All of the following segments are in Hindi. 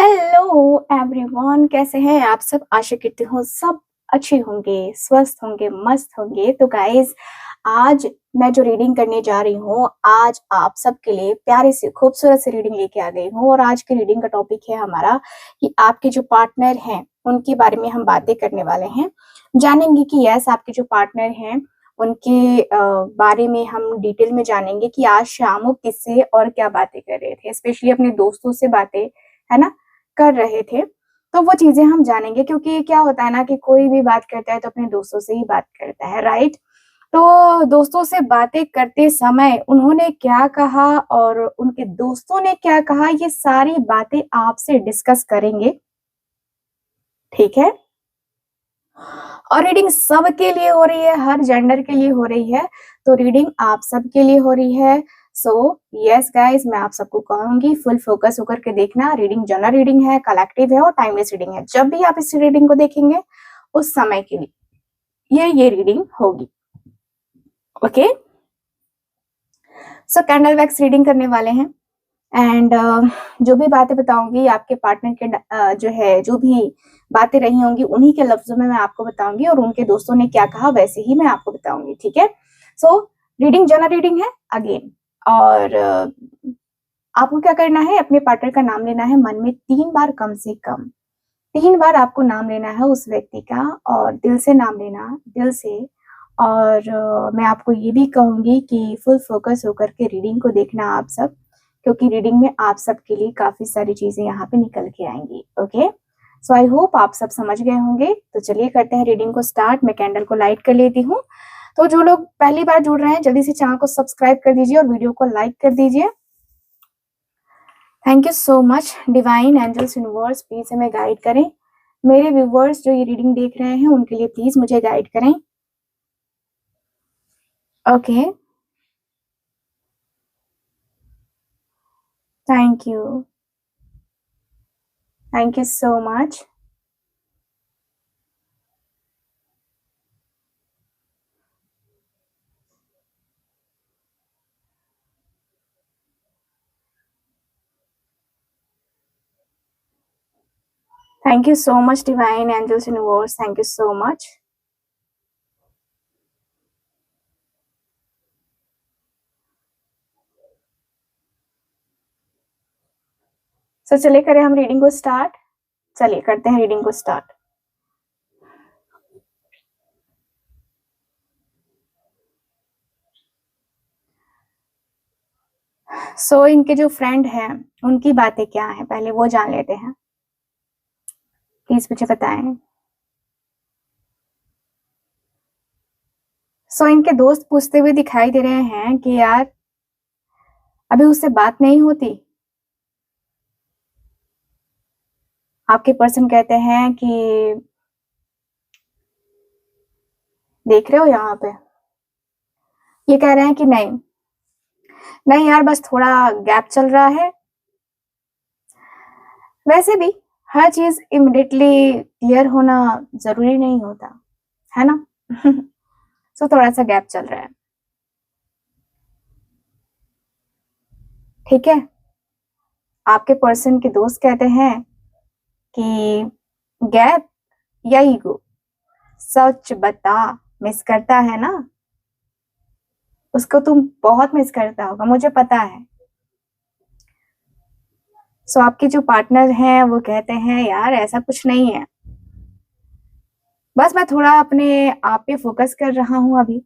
हेलो एवरीवन, कैसे हैं आप सब। आशा करती हूँ सब अच्छे होंगे, स्वस्थ होंगे, मस्त होंगे। तो गाइस, आज मैं जो रीडिंग करने जा रही हूँ, आज आप सबके लिए प्यारी सी खूबसूरत सी रीडिंग लेके आ गई हूँ। और आज की रीडिंग का टॉपिक है हमारा कि आपके जो पार्टनर हैं उनके बारे में हम बातें करने वाले हैं। जानेंगे कि यस, आपके जो पार्टनर हैं उनके बारे में हम डिटेल में जानेंगे कि आज शाम को किससे और क्या बातें कर रहे थे, स्पेशली अपने दोस्तों से बातें, है ना, कर रहे थे। तो वो चीजें हम जानेंगे, क्योंकि क्या होता है ना कि कोई भी बात करता है तो अपने दोस्तों से ही बात करता है, राइट। तो दोस्तों से बातें करते समय उन्होंने क्या कहा और उनके दोस्तों ने क्या कहा, ये सारी बातें आपसे डिस्कस करेंगे, ठीक है। और रीडिंग सबके लिए हो रही है, हर जेंडर के लिए हो रही है, तो रीडिंग आप सबके लिए हो रही है। सो यस गाइस, मैं आप सबको कहूंगी फुल फोकस होकर के देखना। रीडिंग जनरल रीडिंग है, कलेक्टिव है और टाइमलेस रीडिंग है। जब भी आप इस रीडिंग को देखेंगे उस समय के लिए ये रीडिंग होगी, ओके। सो कैंडल वैक्स रीडिंग करने वाले हैं एंड जो भी बातें बताऊंगी आपके पार्टनर के जो है, जो भी बातें रही होंगी उन्हीं के लफ्जों में मैं आपको बताऊंगी, और उनके दोस्तों ने क्या कहा वैसे ही मैं आपको बताऊंगी, ठीक है। सो रीडिंग जनरल रीडिंग है अगेन। और आपको क्या करना है, अपने पार्टनर का नाम लेना है मन में 3 बार, कम से कम 3 बार आपको नाम लेना है उस व्यक्ति का, और दिल से नाम लेना, दिल से। और मैं आपको ये भी कहूंगी कि फुल फोकस होकर के रीडिंग को देखना आप सब, क्योंकि रीडिंग में आप सबके लिए काफी सारी चीजें यहाँ पे निकल के आएंगी, ओके। सो आई होप आप सब समझ गए होंगे। तो चलिए करते हैं रीडिंग को स्टार्ट। मैं कैंडल को लाइट कर लेती हूँ। तो जो लोग पहली बार जुड़ रहे हैं जल्दी से चैनल को सब्सक्राइब कर दीजिए और वीडियो को लाइक कर दीजिए। Thank you so much. Divine angels universe please हमें गाइड करें। मेरे व्यूवर्स जो ये रीडिंग देख रहे हैं उनके लिए प्लीज मुझे गाइड करें, okay. Thank you, thank you so much. Thank you so much divine angels universe, thank you so much. So चलिए करें हम रीडिंग को स्टार्ट। चलिए करते हैं रीडिंग को स्टार्ट। सो इनके जो फ्रेंड हैं उनकी बातें क्या हैं, पहले वो जान लेते हैं। प्लीज मुझे बताएं। सो इनके दोस्त पूछते हुए दिखाई दे रहे हैं कि यार अभी उससे बात नहीं होती। आपके पर्सन कहते हैं कि देख रहे हो यहाँ पे, ये कह रहे हैं कि नहीं नहीं यार, बस थोड़ा गैप चल रहा है। वैसे भी हर चीज इमिडिएटली क्लियर होना जरूरी नहीं होता, है ना। सो थोड़ा सा गैप चल रहा है, ठीक है। आपके पर्सन के दोस्त कहते हैं कि गैप या ईगो, सच बता, मिस करता है ना उसको, तुम बहुत मिस करता होगा, मुझे पता है। सो आपके जो पार्टनर हैं वो कहते हैं यार ऐसा कुछ नहीं है, बस मैं थोड़ा अपने आप पे फोकस कर रहा हूं अभी,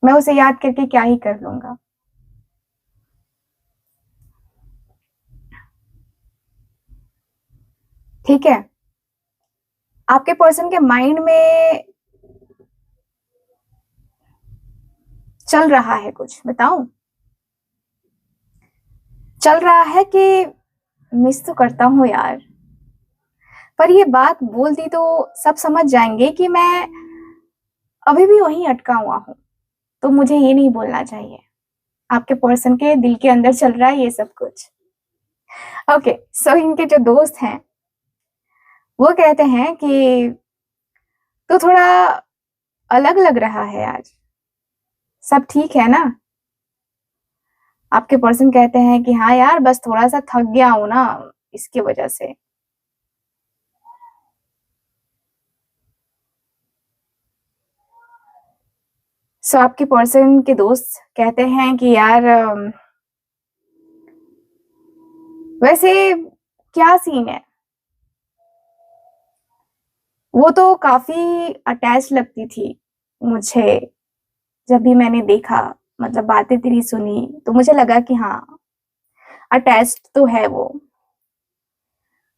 मैं उसे याद करके क्या ही कर लूंगा। ठीक है, आपके पर्सन के माइंड में चल रहा है कुछ, बताऊं। चल रहा है कि मिस तो करता हूं यार, पर ये बात बोल दी तो सब समझ जाएंगे कि मैं अभी भी वहीं अटका हुआ हूं, तो मुझे ये नहीं बोलना चाहिए। आपके पर्सन के दिल के अंदर चल रहा है ये सब कुछ, ओके। सो इनके जो दोस्त हैं वो कहते हैं कि तू थोड़ा अलग लग रहा है आज, सब ठीक है ना। आपके पर्सन कहते हैं कि हाँ यार, बस थोड़ा सा थक गया हूं ना, इसकी वजह से। सो आपके पर्सन के दोस्त कहते हैं कि यार वैसे क्या सीन है। वो तो काफी अटैच लगती थी मुझे, जब भी मैंने देखा, मतलब बातें तेरी सुनी तो मुझे लगा कि हाँ, अटैच्ड तो है वो।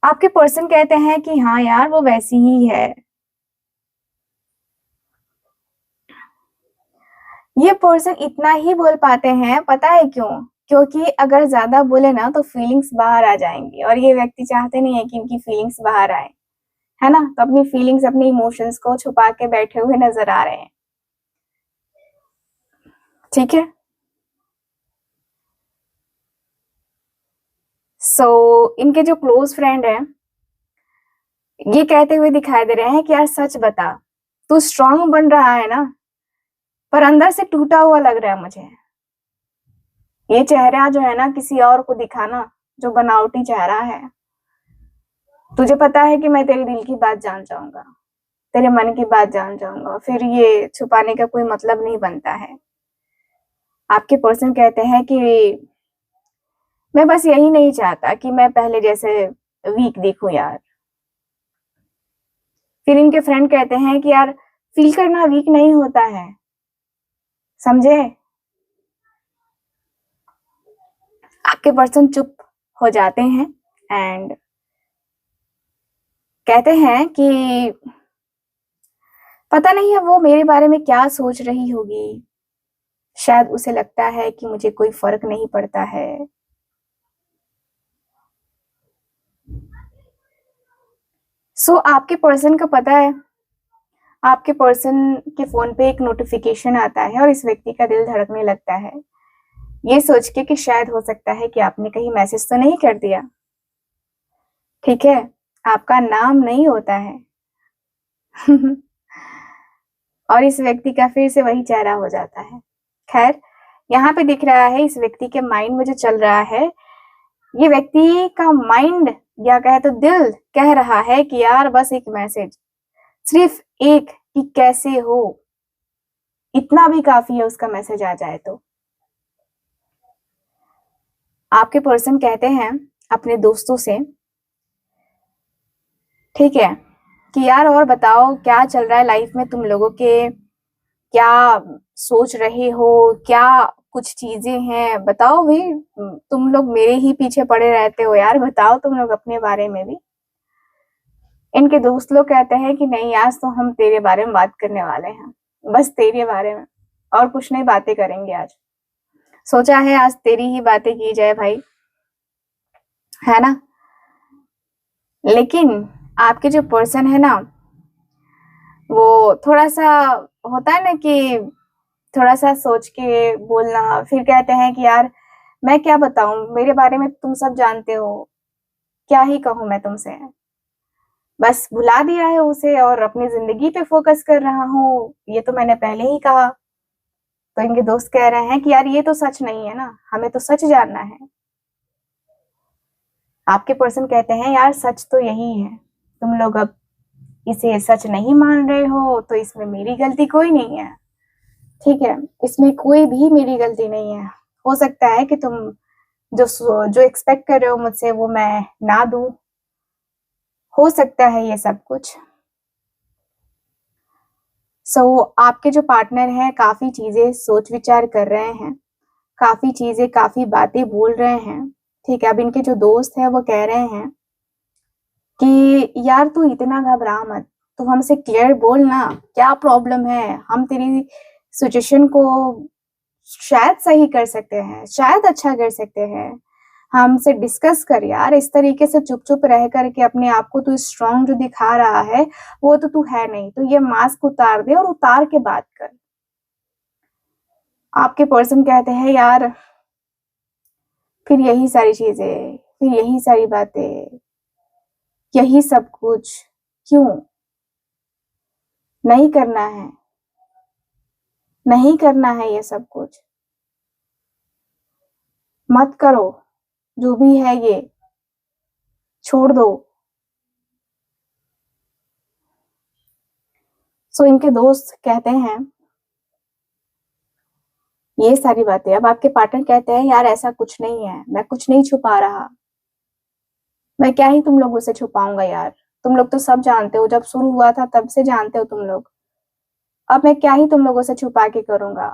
आपके पर्सन कहते हैं कि हाँ यार, वो वैसी ही है। ये पर्सन इतना ही बोल पाते हैं, पता है क्यों? क्योंकि अगर ज्यादा बोले ना तो फीलिंग्स बाहर आ जाएंगी, और ये व्यक्ति चाहते नहीं है कि इनकी फीलिंग्स बाहर आए, है ना। तो अपनी फीलिंग्स, अपने इमोशंस को छुपा के बैठे हुए नजर आ रहे हैं। ठीक है। इनके जो क्लोज फ्रेंड है, ये कहते हुए दिखाई दे रहे हैं कि यार सच बता, तू स्ट्रांग बन रहा है ना, पर अंदर से टूटा हुआ लग रहा है मुझे। ये चेहरा जो है ना, किसी और को दिखाना, जो बनावटी चेहरा है। तुझे पता है कि मैं तेरे दिल की बात जान जाऊंगा, तेरे मन की बात जान जाऊंगा, फिर ये छुपाने का कोई मतलब नहीं बनता है। आपके पर्सन कहते हैं कि मैं बस यही नहीं चाहता कि मैं पहले जैसे वीक दिखूं यार। फिर इनके फ्रेंड कहते हैं कि यार, फील करना वीक नहीं होता है, समझे। आपके पर्सन चुप हो जाते हैं एंड कहते हैं कि पता नहीं है वो मेरे बारे में क्या सोच रही होगी, शायद उसे लगता है कि मुझे कोई फर्क नहीं पड़ता है। आपके पर्सन का पता है, आपके पर्सन के फोन पे एक नोटिफिकेशन आता है और इस व्यक्ति का दिल धड़कने लगता है, ये सोच के कि शायद हो सकता है कि आपने कहीं मैसेज तो नहीं कर दिया। ठीक है, आपका नाम नहीं होता है। और इस व्यक्ति का फिर से वही चेहरा हो जाता है। खैर, यहाँ पे दिख रहा है इस व्यक्ति के माइंड में जो चल रहा है, ये व्यक्ति का माइंड या कहे तो दिल कह रहा है कि यार बस एक मैसेज, सिर्फ एक, कि कैसे हो, इतना भी काफी है, उसका मैसेज आ जाए तो। आपके पर्सन कहते हैं अपने दोस्तों से, ठीक है, कि यार और बताओ क्या चल रहा है लाइफ में तुम लोगों के, क्या सोच रहे हो, क्या कुछ चीजें हैं, बताओ भाई। तुम लोग मेरे ही पीछे पड़े रहते हो यार, बताओ तुम लोग अपने बारे में भी। इनके दोस्त लोग कहते हैं कि नहीं, आज तो हम तेरे बारे में बात करने वाले हैं, बस तेरे बारे में, और कुछ नहीं बातें करेंगे आज। सोचा है आज तेरी ही बातें की जाए भाई, है ना। लेकिन आपके जो पर्सन है ना, वो थोड़ा सा होता है ना कि थोड़ा सा सोच के बोलना, फिर कहते हैं कि यार मैं क्या बताऊं, मेरे बारे में तुम सब जानते हो, क्या ही कहूं मैं तुमसे, बस भुला दिया है उसे और अपनी जिंदगी पे फोकस कर रहा हूँ, ये तो मैंने पहले ही कहा। तो इनके दोस्त कह रहे हैं कि यार ये तो सच नहीं है ना, हमें तो सच जानना है। आपके पर्सन कहते हैं यार सच तो यही है, तुम लोग अब इसे सच नहीं मान रहे हो तो इसमें मेरी गलती कोई नहीं है। ठीक है, इसमें कोई भी मेरी गलती नहीं है। हो सकता है कि तुम जो जो एक्सपेक्ट कर रहे हो मुझसे वो मैं ना दूं, हो सकता है ये सब कुछ। आपके जो पार्टनर हैं काफी चीजें सोच विचार कर रहे हैं, काफी चीजें, काफी बातें बोल रहे हैं। ठीक है, अब इनके जो दोस्त हैं वो कह रहे हैं कि यार तू इतना घबरा मत, तू हमसे क्लियर बोल ना, क्या प्रॉब्लम है, हम तेरी सिचुएशन को शायद सही कर सकते हैं, शायद अच्छा कर सकते हैं, हमसे डिस्कस कर यार। इस तरीके से चुप चुप रह करके अपने आप को तू स्ट्रांग जो दिखा रहा है, वो तो तू है नहीं, तो ये मास्क उतार दे और उतार के बात कर। आपके पर्सन कहते हैं यार, फिर यही सारी चीजें, फिर यही सारी बातें, यही सब कुछ क्यों? नहीं करना है, नहीं करना है ये सब कुछ। मत करो, जो भी है ये छोड़ दो। सो इनके दोस्त कहते हैं ये सारी बातें। अब आपके पार्टनर कहते हैं यार ऐसा कुछ नहीं है, मैं कुछ नहीं छुपा रहा, मैं क्या ही तुम लोगों से छुपाऊंगा यार, तुम लोग तो सब जानते हो, जब शुरू हुआ था तब से जानते हो तुम लोग, अब मैं क्या ही तुम लोगों से छुपा के करूंगा।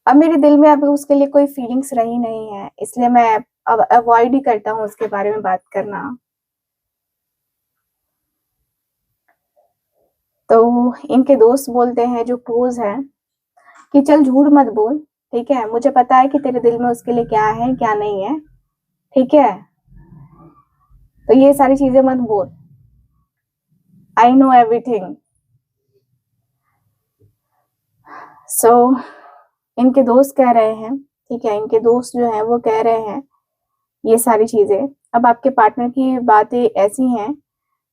अब मेरे दिल में अभी उसके लिए कोई फीलिंग्स रही नहीं है, इसलिए मैं अब अवॉइड ही करता हूँ उसके बारे में बात करना। तो इनके दोस्त बोलते हैं जो क्लोज है कि चल झूठ मत बोल, ठीक है, मुझे पता है कि तेरे दिल में उसके लिए क्या है क्या नहीं है, ठीक है, तो ये सारी चीजें मत बोल, आई नो एवरीथिंग। सो इनके दोस्त कह रहे हैं, ठीक है, इनके दोस्त जो है वो कह रहे हैं ये सारी चीजें। अब आपके पार्टनर की बातें ऐसी हैं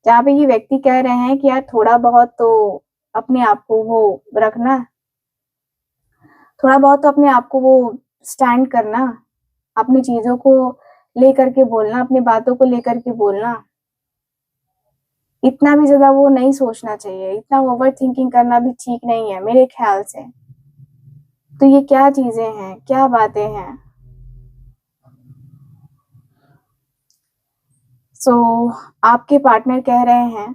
जहाँ पे ये व्यक्ति कह रहे हैं कि यार थोड़ा बहुत तो अपने आप को वो रखना, थोड़ा बहुत तो अपने आप को वो स्टैंड करना, अपनी चीजों को लेकर के बोलना, अपनी बातों को लेकर के बोलना। इतना भी ज्यादा वो नहीं सोचना चाहिए, इतना ओवर थिंकिंग करना भी ठीक नहीं है मेरे ख्याल से। तो ये क्या चीजें हैं, क्या बातें हैं। सो आपके पार्टनर कह रहे हैं,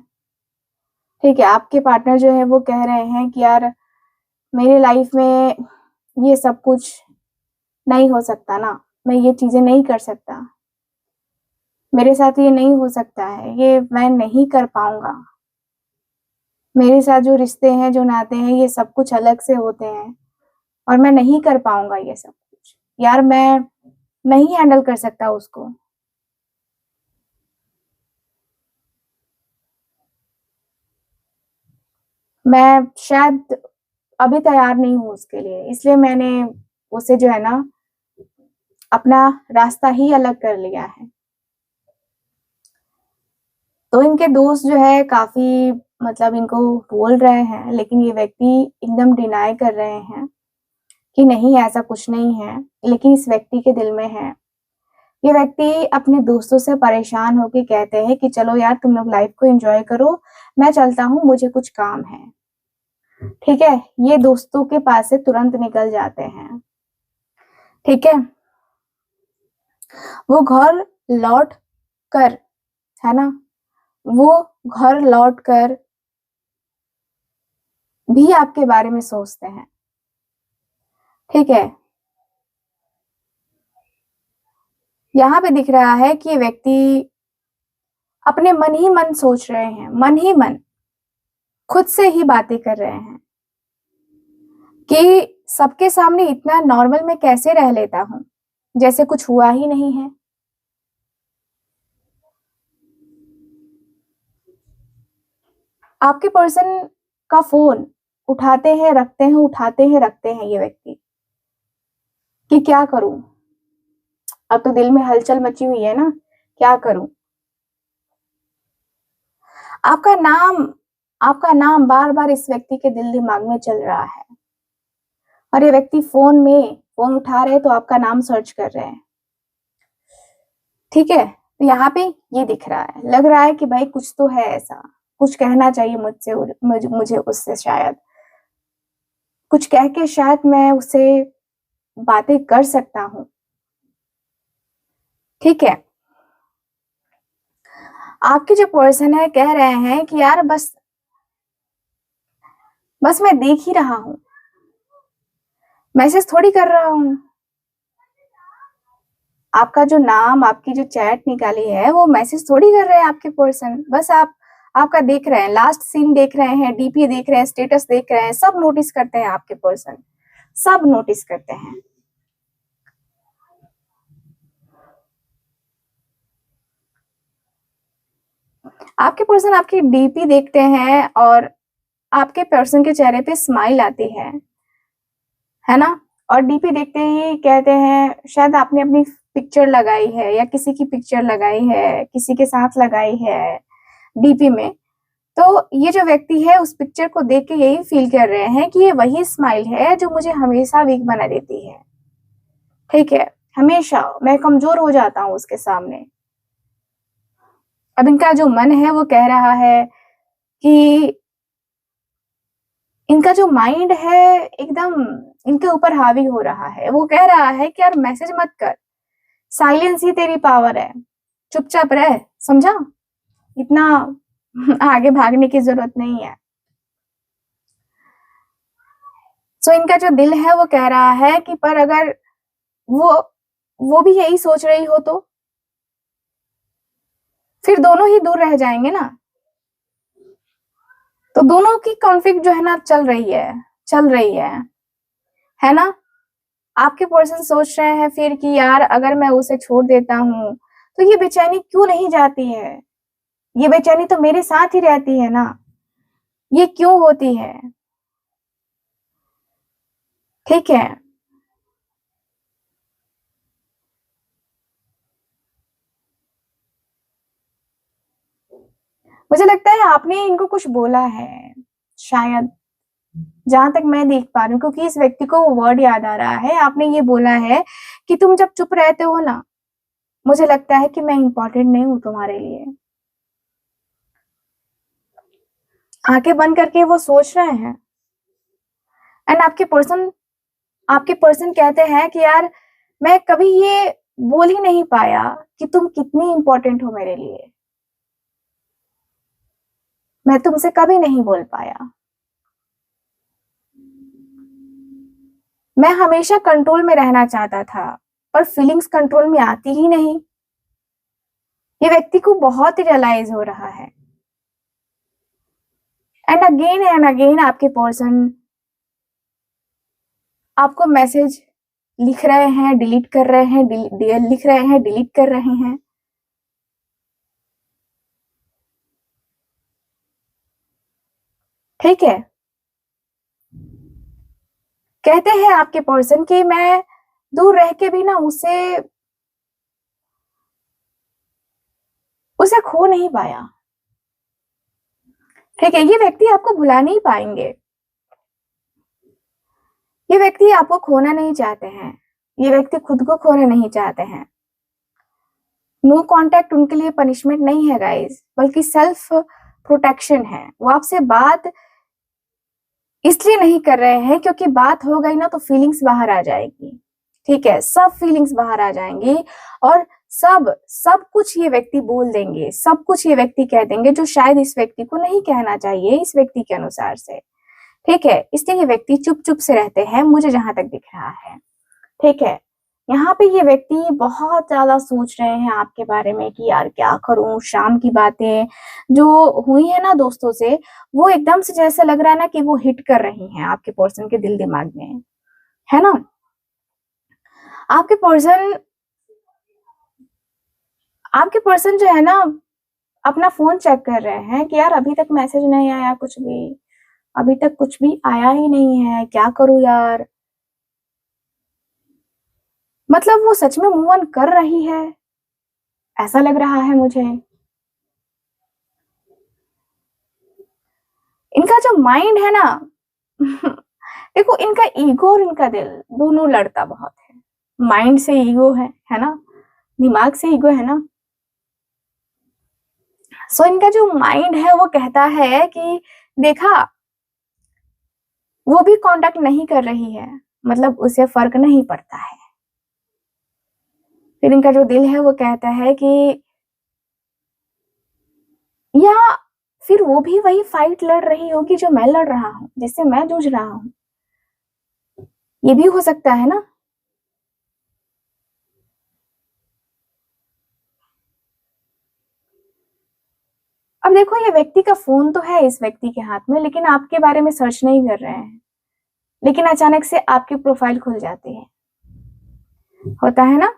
ठीक है, आपके पार्टनर जो है वो कह रहे हैं कि यार मेरे लाइफ में ये सब कुछ नहीं हो सकता ना, मैं ये चीजें नहीं कर सकता, मेरे साथ ये नहीं हो सकता है, ये मैं नहीं कर पाऊंगा, मेरे साथ जो रिश्ते हैं जो नाते हैं ये सब कुछ अलग से होते हैं और मैं नहीं कर पाऊंगा ये सब कुछ, यार मैं नहीं हैंडल कर सकता उसको। मैं शायद अभी तैयार नहीं हूँ उसके लिए, इसलिए मैंने उसे जो है ना अपना रास्ता ही अलग कर लिया है। तो इनके दोस्त जो है काफी मतलब इनको बोल रहे हैं, लेकिन ये व्यक्ति एकदम डिनाई कर रहे हैं कि नहीं ऐसा कुछ नहीं है, लेकिन इस व्यक्ति के दिल में है। ये व्यक्ति अपने दोस्तों से परेशान होके कहते हैं कि चलो यार तुम लोग लाइफ को एंजॉय करो, मैं चलता हूँ, मुझे कुछ काम है, ठीक है, ये दोस्तों के पास से तुरंत निकल जाते हैं, ठीक है। वो घर लौट कर, है ना, वो घर लौट कर भी आपके बारे में सोचते हैं, ठीक है। यहाँ पे दिख रहा है कि व्यक्ति अपने मन ही मन सोच रहे हैं, मन ही मन खुद से ही बातें कर रहे हैं कि सबके सामने इतना नॉर्मल मैं कैसे रह लेता हूँ, जैसे कुछ हुआ ही नहीं है। आपके पर्सन का फोन उठाते हैं रखते हैं, उठाते हैं रखते हैं ये व्यक्ति, कि क्या करूं, अब तो दिल में हलचल मची हुई है ना, क्या करूं। आपका नाम, आपका नाम बार बार इस व्यक्ति के दिल दिमाग में चल रहा है, और ये व्यक्ति फोन उठा रहे तो आपका नाम सर्च कर रहे हैं, ठीक है। तो यहाँ पे ये दिख रहा है, लग रहा है कि भाई कुछ तो है ऐसा, कुछ कहना चाहिए मुझसे, मुझे उससे, शायद कुछ कह के शायद मैं उससे बातें कर सकता हूँ, ठीक है। आपके जो पर्सन है कह रहे हैं कि यार बस बस मैं देख ही रहा हूँ, मैसेज थोड़ी कर रहा हूँ, आपका जो नाम, आपकी जो चैट निकाली है वो मैसेज थोड़ी कर रहे हैं आपके पर्सन, बस आप आपका देख रहे हैं, लास्ट सीन देख रहे हैं, डीपी देख रहे हैं, स्टेटस देख रहे हैं, सब नोटिस करते हैं आपके पर्सन, सब नोटिस करते हैं। आपके पर्सन आपकी डीपी देखते हैं और आपके पर्सन के चेहरे पे स्माइल आती है ना, और डीपी देखते ही कहते हैं शायद आपने अपनी पिक्चर लगाई है या किसी की पिक्चर लगाई है, किसी के साथ लगाई है डीपी में, तो ये जो व्यक्ति है उस पिक्चर को देख के यही फील कर रहे हैं कि ये वही स्माइल है जो मुझे हमेशा वीक बना देती है, ठीक है, हमेशा मैं कमजोर हो जाता हूँ उसके सामने। अब इनका जो मन है वो कह रहा है कि इनका जो माइंड है एकदम इनके ऊपर हावी हो रहा है। वो कह रहा है कि यार मैसेज मत कर, साइलेंस ही तेरी पावर है, चुपचाप रह, समझा? इतना आगे भागने की जरूरत नहीं है। सो इनका जो दिल है वो कह रहा है कि पर अगर वो वो भी यही सोच रही हो तो फिर दोनों ही दूर रह जाएंगे ना। तो दोनों की कॉन्फ्लिक्ट जो है ना चल रही है ना। आपके पर्सन सोच रहे हैं फिर कि यार अगर मैं उसे छोड़ देता हूँ तो ये बेचैनी क्यों नहीं जाती है, ये बेचैनी तो मेरे साथ ही रहती है ना, ये क्यों होती है? ठीक है, मुझे लगता है आपने इनको कुछ बोला है शायद, जहां तक मैं देख पा रही हूँ, क्योंकि इस व्यक्ति को वो वर्ड याद आ रहा है। आपने ये बोला है कि तुम जब चुप रहते हो ना, मुझे लगता है कि मैं इंपॉर्टेंट नहीं हूं तुम्हारे लिए। आंखें बंद करके वो सोच रहे हैं। एंड आपके पर्सन कहते हैं कि यार मैं कभी ये बोल ही नहीं पाया कि तुम कितनी इंपॉर्टेंट हो मेरे लिए, मैं तुमसे कभी नहीं बोल पाया। मैं हमेशा कंट्रोल में रहना चाहता था पर फीलिंग्स कंट्रोल में आती ही नहीं। ये व्यक्ति को बहुत ही रियलाइज हो रहा है। एंड अगेन आपके पर्सन आपको मैसेज लिख रहे हैं, डिलीट कर रहे हैं, लिख रहे हैं, डिलीट कर रहे हैं। ठीक है, कहते हैं आपके पर्सन कि मैं दूर रह के भी ना उसे खो नहीं पाया। ठीक है, ये व्यक्ति आपको भुला नहीं पाएंगे, ये व्यक्ति आपको खोना नहीं चाहते हैं, ये व्यक्ति खुद को खोना नहीं चाहते हैं। नो कांटेक्ट उनके लिए पनिशमेंट नहीं है गाइस, बल्कि सेल्फ प्रोटेक्शन है। वो आपसे बात इसलिए नहीं कर रहे हैं क्योंकि बात हो गई ना तो फीलिंग्स बाहर आ जाएगी। ठीक है, सब फीलिंग्स बाहर आ जाएंगी और सब सब कुछ ये व्यक्ति बोल देंगे, सब कुछ ये व्यक्ति कह देंगे जो शायद इस व्यक्ति को नहीं कहना चाहिए इस व्यक्ति के अनुसार से। ठीक है, इसलिए ये व्यक्ति चुप चुप से रहते हैं, मुझे जहां तक दिख रहा है। ठीक है, यहाँ पे ये व्यक्ति बहुत ज्यादा सोच रहे हैं आपके बारे में कि यार क्या करूं। शाम की बातें जो हुई है ना दोस्तों से, वो एकदम से जैसे लग रहा है ना कि वो हिट कर रही हैं आपके पर्सन के दिल दिमाग में, है ना। आपके पर्सन आपके पर्सन जो है ना अपना फोन चेक कर रहे हैं कि यार अभी तक मैसेज नहीं आया, कुछ भी अभी तक कुछ भी आया ही नहीं है, क्या करूं यार। मतलब वो सच में मूव ऑन कर रही है ऐसा लग रहा है मुझे। इनका जो माइंड है ना देखो, इनका ईगो और इनका दिल दोनों लड़ता बहुत है। माइंड से ईगो है ना, दिमाग से ईगो है ना। सो इनका जो माइंड है वो कहता है कि देखा, वो भी कांटेक्ट नहीं कर रही है, मतलब उसे फर्क नहीं पड़ता है। फिर इनका जो दिल है वो कहता है कि या फिर वो भी वही फाइट लड़ रही होगी जो मैं लड़ रहा हूं, जिससे मैं जूझ रहा हूं। ये भी हो सकता है ना। अब देखो, ये व्यक्ति का फोन तो है इस व्यक्ति के हाथ में, लेकिन आपके बारे में सर्च नहीं कर रहे हैं, लेकिन अचानक से आपकी प्रोफाइल खुल जाती है, होता है ना।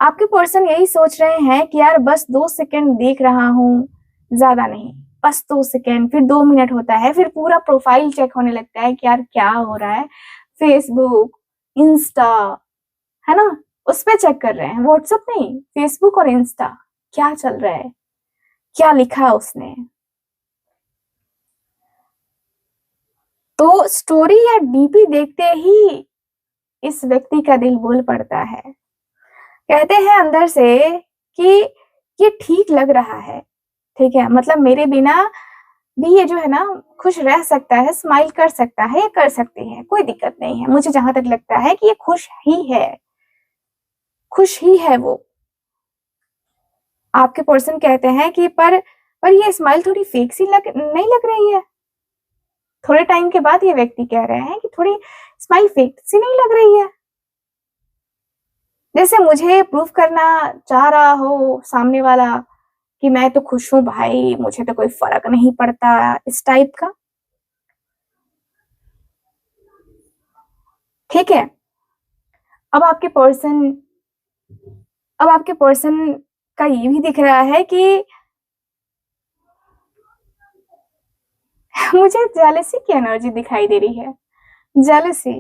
आपके पर्सन यही सोच रहे हैं कि यार बस 2 सेकंड देख रहा हूँ, ज्यादा नहीं, बस 2 सेकंड, फिर 2 मिनट होता है, फिर पूरा प्रोफाइल चेक होने लगता है कि यार क्या हो रहा है। फेसबुक, इंस्टा, है ना, उस पे चेक कर रहे हैं, व्हाट्सएप नहीं, फेसबुक और इंस्टा, क्या चल रहा है, क्या लिखा है उसने। तो स्टोरी या डीपी देखते ही इस व्यक्ति का दिल बोल पड़ता है, कहते हैं अंदर से कि ये ठीक लग रहा है, ठीक है, मतलब मेरे बिना भी ये जो है ना खुश रह सकता है, स्माइल कर सकता है, ये कर सकती है, कोई दिक्कत नहीं है। मुझे जहां तक लगता है कि ये खुश ही है वो। आपके पर्सन कहते हैं कि पर ये स्माइल थोड़ी फेक सी नहीं लग रही है। थोड़े टाइम के बाद ये व्यक्ति कह रहे हैं कि थोड़ी स्माइल फेक सी नहीं लग रही है, जैसे मुझे प्रूफ करना चाह रहा हो सामने वाला कि मैं तो खुश हूं भाई, मुझे तो कोई फर्क नहीं पड़ता, इस टाइप का। ठीक है। अब आपके पर्सन अब आपके पर्सन का ये भी दिख रहा है कि मुझे जेलसी की एनर्जी दिखाई दे रही है। जेलसी,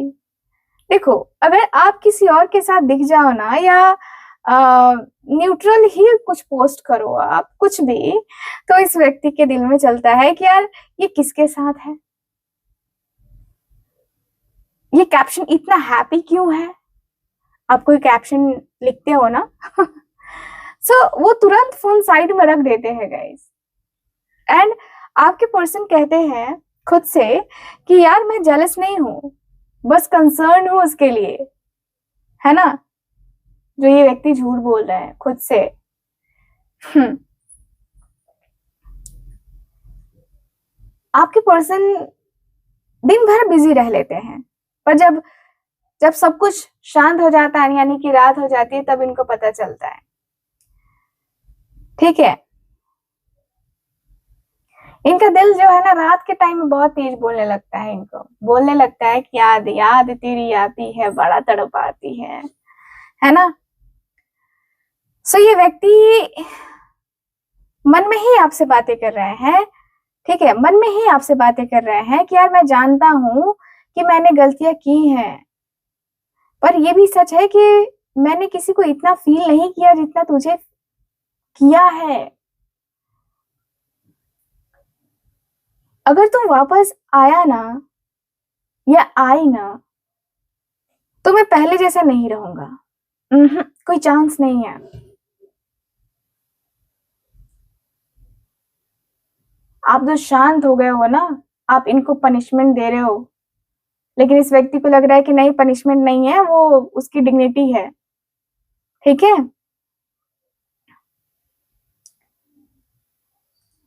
देखो, अगर आप किसी और के साथ दिख जाओ ना, या न्यूट्रल ही कुछ पोस्ट करो, आप कुछ भी, तो इस व्यक्ति के दिल में चलता है कि यार ये किसके साथ है, ये कैप्शन इतना हैप्पी क्यों है। आप कोई कैप्शन लिखते हो ना सो वो तुरंत फोन साइड में रख देते हैं गाइस। एंड आपके पर्सन कहते हैं खुद से कि यार मैं जेलस नहीं हूं, बस कंसर्न हूं उसके लिए, है ना, जो ये व्यक्ति झूठ बोल रहा है खुद से। आपके पर्सन दिन भर बिजी रह लेते हैं, पर जब जब सब कुछ शांत हो जाता है, यानी कि रात हो जाती है, तब इनको पता चलता है। ठीक है। इनका दिल जो है ना रात के टाइम में बहुत तेज बोलने लगता है, इनको बोलने लगता है कि याद याद तेरी आती है, बड़ा तड़प आती है ना। सो ये व्यक्ति मन में ही आपसे बातें कर रहे हैं, ठीक है, मन में ही आपसे बातें कर रहे हैं कि यार मैं जानता हूं कि मैंने गलतियां की हैं, पर ये भी सच है कि मैंने किसी को इतना फील नहीं किया जितना तुझे किया है। अगर तुम वापस आया ना या आई ना, तो मैं पहले जैसा नहीं रहूंगा। कोई चांस नहीं है। आप जो शांत हो गए हो ना, आप इनको पनिशमेंट दे रहे हो, लेकिन इस व्यक्ति को लग रहा है कि नहीं, पनिशमेंट नहीं है, वो उसकी डिग्निटी है। ठीक है।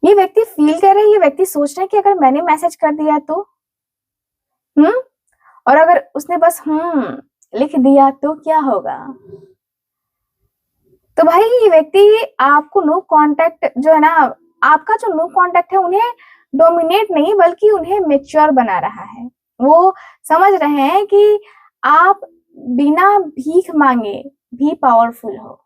ये व्यक्ति फील कर रहा है, ये व्यक्ति सोच रहा है कि अगर मैंने मैसेज कर दिया तो, और अगर उसने बस लिख दिया तो क्या होगा। तो भाई ये व्यक्ति आपको नो कांटेक्ट जो है ना, आपका जो नो कांटेक्ट है उन्हें डोमिनेट नहीं बल्कि उन्हें मेच्योर बना रहा है। वो समझ रहे हैं कि आप बिना भीख मांगे भी पावरफुल हो।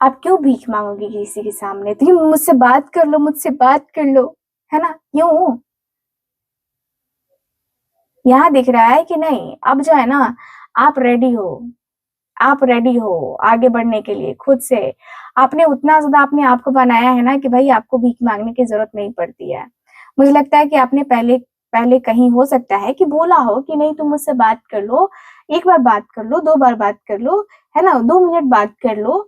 आप क्यों भीख मांगोगे किसी के सामने, तो मुझसे बात कर लो, मुझसे बात कर लो, है ना, क्यों। यहाँ दिख रहा है कि नहीं, अब जो है ना आप रेडी हो, आप रेडी हो आगे बढ़ने के लिए। खुद से आपने उतना ज्यादा अपने आप को बनाया है ना कि भाई आपको भीख मांगने की जरूरत नहीं पड़ती है। मुझे लगता है कि आपने पहले पहले कहीं हो सकता है कि बोला हो कि नहीं तुम मुझसे बात कर लो, एक बार बात कर लो, दो बार बात कर लो, है ना, 2 मिनट बात कर लो,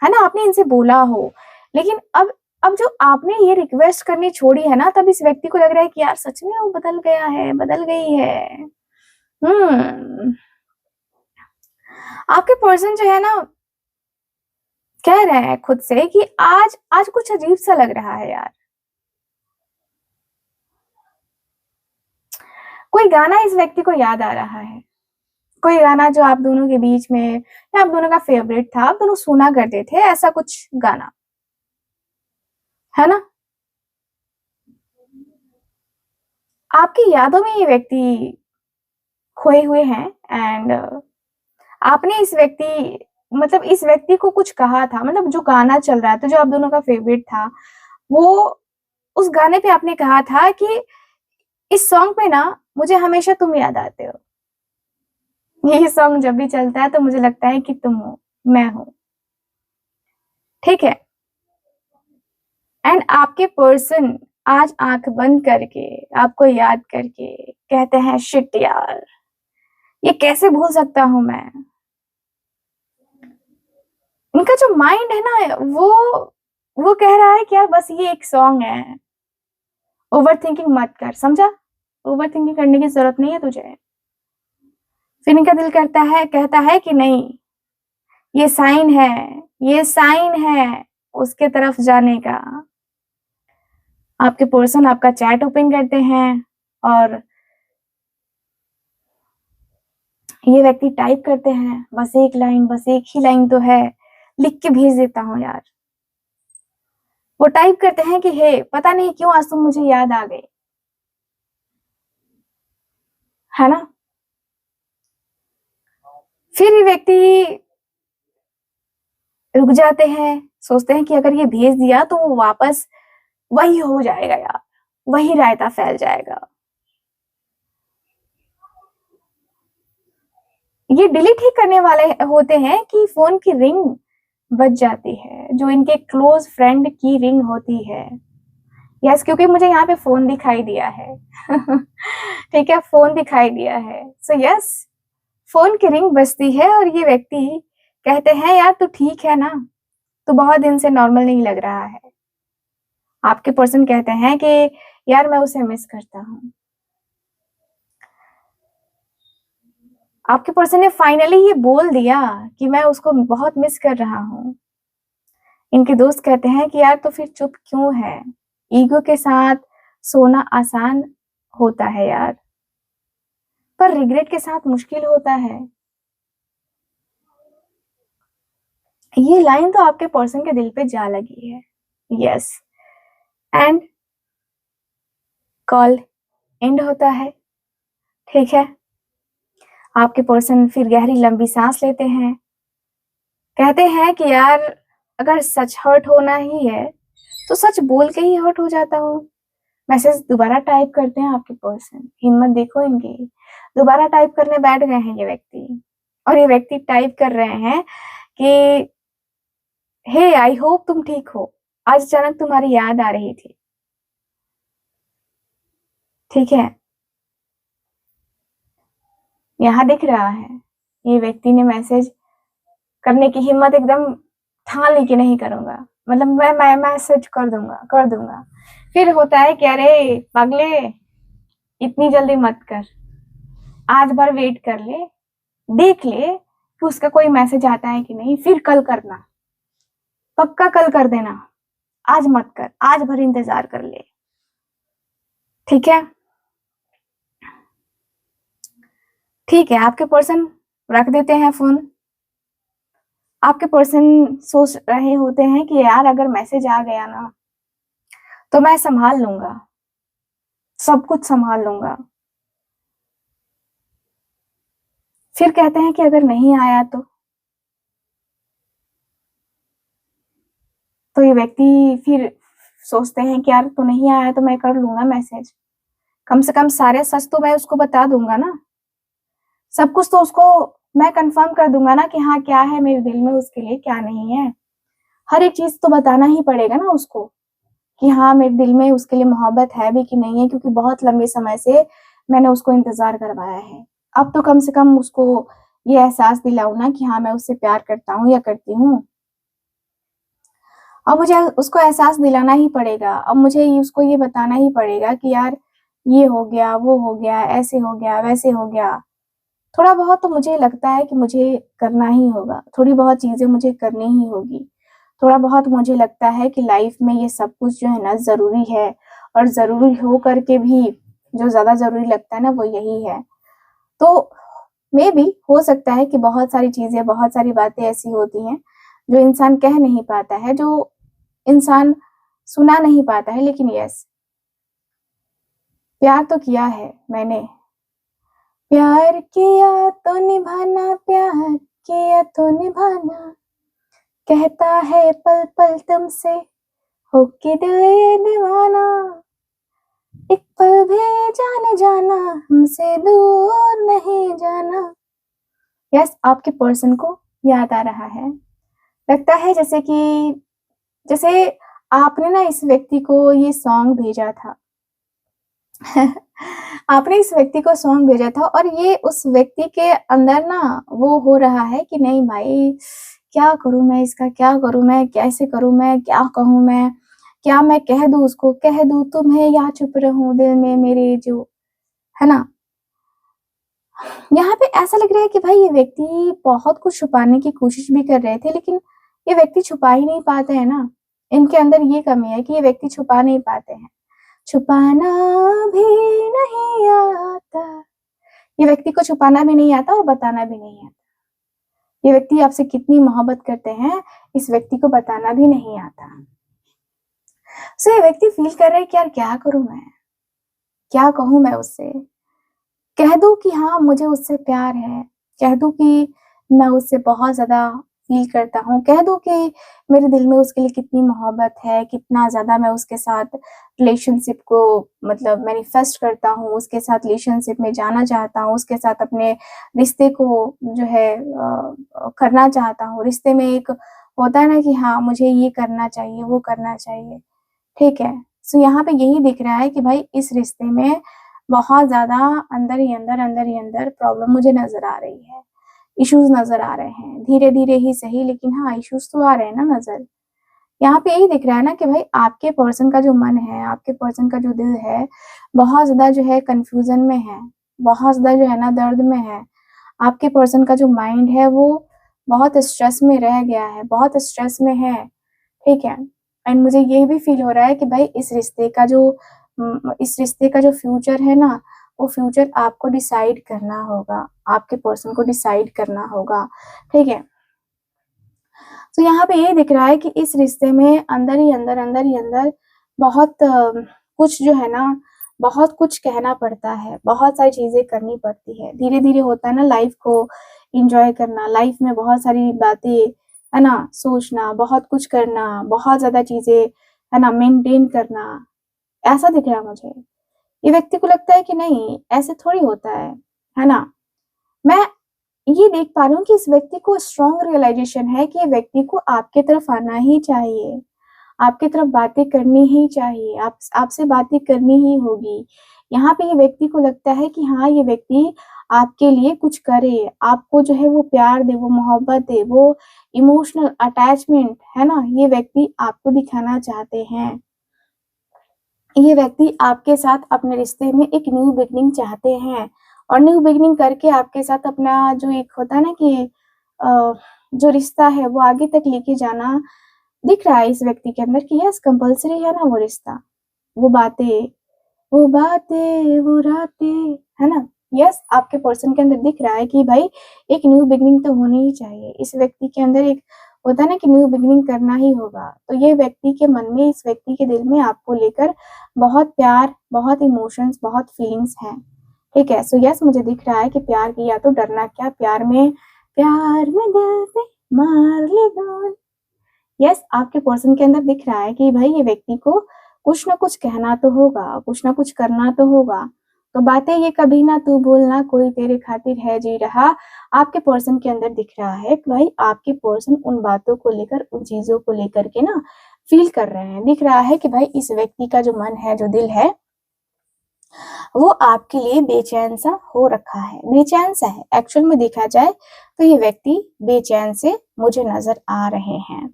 है ना, आपने इनसे बोला हो। लेकिन अब जो आपने ये रिक्वेस्ट करनी छोड़ी है ना, तब इस व्यक्ति को लग रहा है कि यार सच में वो बदल गया है, बदल गई है। आपके पर्सन जो है ना कह रहे हैं खुद से कि आज आज कुछ अजीब सा लग रहा है यार। कोई गाना इस व्यक्ति को याद आ रहा है, कोई गाना जो आप दोनों के बीच में या आप दोनों का फेवरेट था, आप दोनों सुना करते थे, ऐसा कुछ गाना, है ना। आपकी यादों में ये व्यक्ति खोए हुए हैं। एंड आपने इस व्यक्ति मतलब इस व्यक्ति को कुछ कहा था, मतलब जो गाना चल रहा था जो आप दोनों का फेवरेट था, वो उस गाने पे आपने कहा था कि इस सॉन्ग पे ना मुझे हमेशा तुम याद आते हो। ये सॉन्ग जब भी चलता है तो मुझे लगता है कि तुम हो, मैं हूं। ठीक है। एंड आपके पर्सन आज आंख बंद करके आपको याद करके कहते हैं शिट यार, ये कैसे भूल सकता हूं मैं। इनका जो माइंड है ना, वो कह रहा है कि यार बस ये एक सॉन्ग है, ओवर थिंकिंग मत कर, समझा? ओवर थिंकिंग करने की जरूरत नहीं है तुझे। फिर इनका दिल करता है, कहता है कि नहीं, ये साइन है, ये साइन है उसके तरफ जाने का। आपके पर्सन आपका चैट ओपन करते हैं और ये व्यक्ति टाइप करते हैं, बस एक लाइन, बस एक ही लाइन तो है, लिख के भेज देता हूँ यार। वो टाइप करते हैं कि हे, पता नहीं क्यों आज तुम मुझे याद आ गए, है ना? फिर ये व्यक्ति रुक जाते हैं, सोचते हैं कि अगर ये भेज दिया तो वो वापस वही हो जाएगा यार, वही रायता फैल जाएगा। ये डिलीट ही करने वाले होते हैं कि फोन की रिंग बज जाती है, जो इनके क्लोज फ्रेंड की रिंग होती है। यस, क्योंकि मुझे यहाँ पे फोन दिखाई दिया है। ठीक है, फोन दिखाई दिया है, सो यस, फोन की रिंग बजती है और ये व्यक्ति कहते हैं यार तू ठीक है ना, तू बहुत दिन से नॉर्मल नहीं लग रहा है। आपके पर्सन कहते हैं कि यार मैं उसे मिस करता हूँ। आपके पर्सन ने फाइनली ये बोल दिया कि मैं उसको बहुत मिस कर रहा हूँ। इनके दोस्त कहते हैं कि यार तो फिर चुप क्यों है, ईगो के साथ सोना आसान होता है यार, पर रिग्रेट के साथ मुश्किल होता है। ये लाइन तो आपके पर्सन के दिल पे जा लगी है। यस, एंड कॉल एंड होता है। ठीक है, आपके पर्सन फिर गहरी लंबी सांस लेते हैं, कहते हैं कि यार अगर सच हर्ट होना ही है तो सच बोल के ही हर्ट हो जाता हूँ। मैसेज दोबारा टाइप करते हैं आपके पर्सन, हिम्मत देखो इनकी, दोबारा टाइप करने बैठ गए हैं ये व्यक्ति। और ये व्यक्ति टाइप कर रहे हैं कि हे आई होप तुम ठीक हो, आज अचानक तुम्हारी याद आ रही थी। ठीक है, यहाँ दिख रहा है ये व्यक्ति ने मैसेज करने की हिम्मत एकदम ठान ली कि नहीं करूंगा, मतलब मैं मैसेज कर दूंगा। फिर होता है कि अरे पागले, इतनी जल्दी मत कर, आज भर वेट कर ले, देख ले कि उसका कोई मैसेज आता है कि नहीं, फिर कल करना, पक्का कल कर देना, आज मत कर, आज भर इंतजार कर ले। ठीक है, ठीक है, आपके पर्सन रख देते हैं फोन। आपके पर्सन सोच रहे होते हैं कि यार अगर मैसेज आ गया ना तो मैं संभाल लूंगा, सब कुछ संभाल लूंगा। फिर कहते हैं कि अगर नहीं आया तो ये व्यक्ति फिर सोचते हैं कि यार तो नहीं आया तो मैं कर लूंगा मैसेज, कम से कम सारे सच तो मैं उसको बता दूंगा ना, सब कुछ तो उसको मैं कंफर्म कर दूंगा ना कि हाँ क्या है मेरे दिल में उसके लिए, क्या नहीं है। हर एक चीज तो बताना ही पड़ेगा ना उसको कि हाँ मेरे दिल में उसके लिए मोहब्बत है भी कि नहीं है, क्योंकि बहुत लंबे समय से मैंने उसको इंतजार करवाया है। अब तो कम से कम उसको ये एहसास दिलाऊं ना कि हाँ मैं उससे प्यार करता हूँ या करती हूँ। अब मुझे उसको एहसास दिलाना ही पड़ेगा, अब मुझे उसको ये बताना ही पड़ेगा कि यार ये हो गया, वो हो गया, ऐसे हो गया, वैसे हो गया। थोड़ा बहुत तो मुझे लगता है कि मुझे करना ही होगा, थोड़ी बहुत चीजें मुझे करनी ही होगी। थोड़ा बहुत मुझे लगता है कि लाइफ में ये सब कुछ जो है ना जरूरी है, और जरूरी हो करके भी जो ज्यादा जरूरी लगता है ना वो यही है। तो मे भी हो सकता है कि बहुत सारी चीजें, बहुत सारी बातें ऐसी होती हैं जो इंसान कह नहीं पाता है, जो इंसान सुना नहीं पाता है, लेकिन यस, प्यार तो किया है मैंने, प्यार किया तो निभाना, प्यार किया तो निभाना, कहता है पल पल तुमसे होके दिल ये दीवाना, एक पल भी जाने जाना, हमसे दूर नहीं जाना। यस, आपके पर्सन को याद आ रहा है, लगता है जैसे आपने ना इस व्यक्ति को ये सॉन्ग भेजा था, आपने इस व्यक्ति को सॉन्ग भेजा था और ये उस व्यक्ति के अंदर ना वो हो रहा है कि नहीं भाई, क्या करूँ मैं इसका, क्या करूँ मैं, कैसे करूँ मैं, क्या कहूँ मैं? क्या मैं कह दूँ उसको, कह दूँ तुम्हें या चुप रहूँ दिल में मेरे जो, है ना? यहाँ पे ऐसा लग रहा है कि भाई ये व्यक्ति बहुत कुछ छुपाने की कोशिश भी कर रहे थे, लेकिन ये व्यक्ति छुपा ही नहीं पाते हैं ना। इनके अंदर ये कमी है कि ये व्यक्ति छुपा नहीं पाते हैं। छुपाना भी नहीं आता, ये व्यक्ति को छुपाना भी नहीं आता और बताना भी नहीं आता। ये व्यक्ति आपसे कितनी मोहब्बत करते हैं, इस व्यक्ति को बताना भी नहीं आता। सो ये व्यक्ति फील कर रहा है कि यार क्या करूँ मैं? क्या कहूँ मैं उससे? कह दूँ कि हाँ, मुझे उससे प्यार है, कह दूँ कि मैं उससे बहुत ज़्यादा फ़ील करता हूँ, कह दूँ कि मेरे दिल में उसके लिए कितनी मोहब्बत है, कितना ज़्यादा मैं उसके साथ रिलेशनशिप को मतलब मैनिफेस्ट करता हूँ, उसके साथ रिलेशनशिप में जाना चाहता हूँ, उसके साथ अपने रिश्ते को जो है करना चाहता हूँ। रिश्ते में एक होता है ना कि हाँ, मुझे ये करना चाहिए, वो करना चाहिए, ठीक है? सो यहाँ पे यही दिख रहा है कि भाई इस रिश्ते में बहुत ज़्यादा अंदर ही अंदर प्रॉब्लम मुझे नज़र आ रही है, इश्यूज़ नज़र आ रहे हैं, धीरे-धीरे ही सही लेकिन हाँ, इश्यूज़ तो आ रहे हैं ना नज़र। यहाँ पे यही दिख रहा है ना कि भाई आपके पर्सन का जो मन है, आपके पर्सन का जो दिल है, बहुत ज़्यादा जो है कन्फ्यूज़न में है, बहुत ज़्यादा जो है ना दर्द में है। आपके पर्सन का जो माइंड है वो बहुत स्ट्रेस में रह गया है, बहुत स्ट्रेस में है, ठीक है? एंड मुझे ये भी फ़ील हो रहा है कि भाई इस रिश्ते का जो फ्यूचर है ना, वो फ्यूचर आपको डिसाइड करना होगा, आपके पर्सन को डिसाइड करना होगा, ठीक है? तो यहाँ पे ये दिख रहा है कि इस रिश्ते में अंदर ही अंदर बहुत कुछ जो है ना, बहुत कुछ कहना पड़ता है, बहुत सारी चीज़ें करनी पड़ती है। धीरे-धीरे होता है ना लाइफ़ को एन्जॉय करना, लाइफ़ में बहुत सारी बातें, है ना, सोचना, बहुत कुछ करना, बहुत ज़्यादा चीज़ें, है ना, मेंटेन करना, ऐसा दिख रहा है मुझे। ये व्यक्ति को लगता है कि नहीं, ऐसे थोड़ी होता है ना? मैं ये देख पा रही हूँ कि इस व्यक्ति को स्ट्रॉन्ग रियलाइज़ेशन है कि ये व्यक्ति को आपके तरफ आना ही चाहिए, आपकी तरफ बातें करनी ही चाहिए, आपसे बातें करनी ही होगी। यहाँ पे ये व्यक्ति को लगता है कि हाँ, ये व्यक्ति आपके लिए कुछ करे, आपको जो है वो प्यार दे, वो मोहब्बत दे, वो इमोशनल अटैचमेंट, है ना? ये व्यक्ति आपको दिखाना चाहते हैं। ये व्यक्ति आपके साथ अपने रिश्ते में एक न्यू बिगिनिंग चाहते हैं और न्यू बिगिनिंग करके आपके साथ अपना जो एक होता है ना कि जो रिश्ता है वो आगे तक लेके जाना दिख रहा है इस व्यक्ति के अंदर कि यस कंपल्सरी है ना वो रिश्ता, वो बातें, वो बातें, वो रातें, है ना? यस आपके पर्सन के अंदर दिख रहा है कि भाई एक न्यू बिगिनिंग तो होनी ही चाहिए। इस व्यक्ति के अंदर एक होता है ना कि न्यू बिगिनिंग करना ही होगा। तो ये व्यक्ति के मन में, इस व्यक्ति के दिल में आपको लेकर बहुत प्यार, बहुत इमोशंस, बहुत फीलिंग्स हैं। ठीक है? सो यस मुझे दिख रहा है कि प्यार किया तो डरना क्या, प्यार में दिल पे मार ले गोली। यस आपके पर्सन के अंदर दिख रहा है कि भाई ये व्यक्ति को कुछ ना कुछ कहना तो होगा, कुछ ना कुछ करना तो होगा। तो बातें ये कभी ना तू भूलना कोई तेरे खातिर है जी रहा, आपके पर्सन के अंदर दिख रहा है कि भाई आपके पर्सन उन बातों को लेकर, उन चीज़ों को लेकर के ना फ़ील कर रहे हैं। दिख रहा है कि भाई इस व्यक्ति का जो मन है, जो दिल है, वो आपके लिए बेचैन-सा हो रखा है, बेचैन-सा है। एक्चुअल में देखा जाए तो ये व्यक्ति बेचैन से मुझे नज़र आ रहे हैं,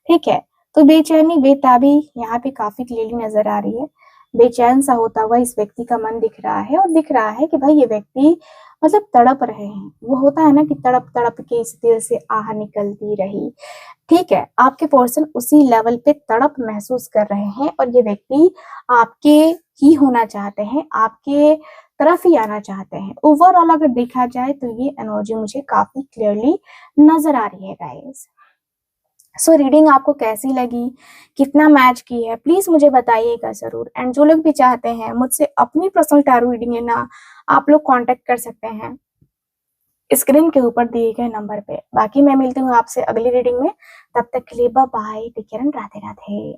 ठीक है? तो बेचैनी, बेताबी यहाँ पे काफ़ी क्लियरली नज़र आ रही है। बेचैन-सा होता हुआ इस व्यक्ति का मन दिख रहा है और दिख रहा है कि भाई ये व्यक्ति मतलब तड़प रहे हैं। वो होता है ना कि तड़प-तड़प के इस दिल से आह निकलती रही। ठीक है, आपके पर्सन उसी लेवल पे तड़प महसूस कर रहे हैं और ये व्यक्ति आपके ही होना चाहते हैं, आपके तरफ ही आना चाहते हैं। ओवरऑल अगर देखा जाए तो ये एनर्जी मुझे काफ़ी क्लियरली नज़र आ रही है गाइस। सो रीडिंग आपको कैसी लगी? कितना मैच की है? प्लीज़ मुझे बताइएगा ज़रूर एंड जो लोग भी चाहते हैं मुझसे अपनी पर्सनल टैरो रीडिंग लेना, आप लोग कॉन्टैक्ट कर सकते हैं स्क्रीन के ऊपर दिए गए नंबर पे। बाकी मैं मिलती हूँ आपसे अगली रीडिंग में, तब तक के लिए bye bye, take care and Radhe Radhe.